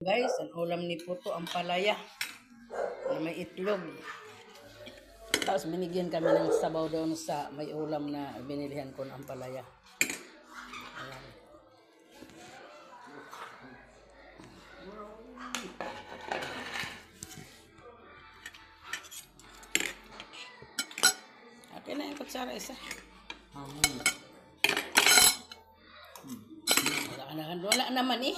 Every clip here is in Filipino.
Guys, ang ulam ni Puto ang palaya na may itlog. Tapos binigyan kami ng sabaw doon sa may ulam na binilihan ko ng palaya. Ayan. Akin na yung kutsara isa. Wala naman eh.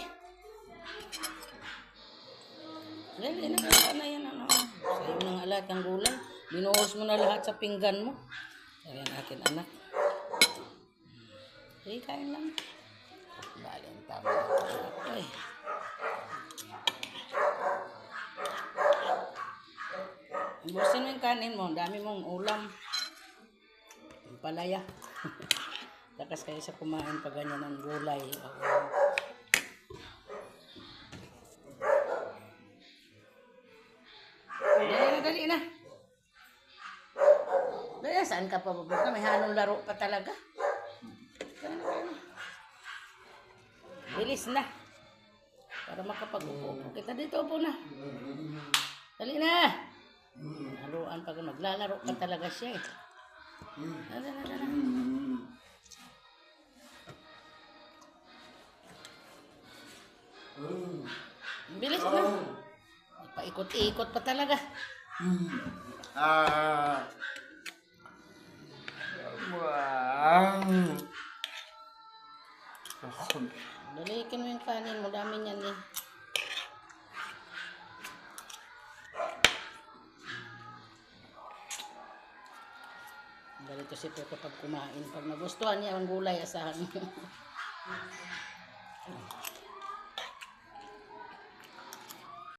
Dali na yan ano. Sa'yo na nga lahat ng gulay. Binuhos mo na lahat sa pinggan mo. Ayan akin anak. Sige, kain lang. Bali ang tama. Ay. Ibusin mo yung kanin mo. Dami mong ulam. Ang palaya. Lakas kayo sa kumain pag ganyan ng gulay. Dali na. Dali, saan ka pa babuka? May hanong laro pa talaga. Kaya. Bilis na. Para makapag-upo kita dito po na. Dali na. Haluan pag maglalaro pa talaga siya eh. Dali. Bilis na. Paikot-ikot pa talaga. Dalikin mo yung kanin mo. Dami niyan eh. Ganito si Toto pag kumain. Pag nagustuhan niya ang gulay, asahan mo.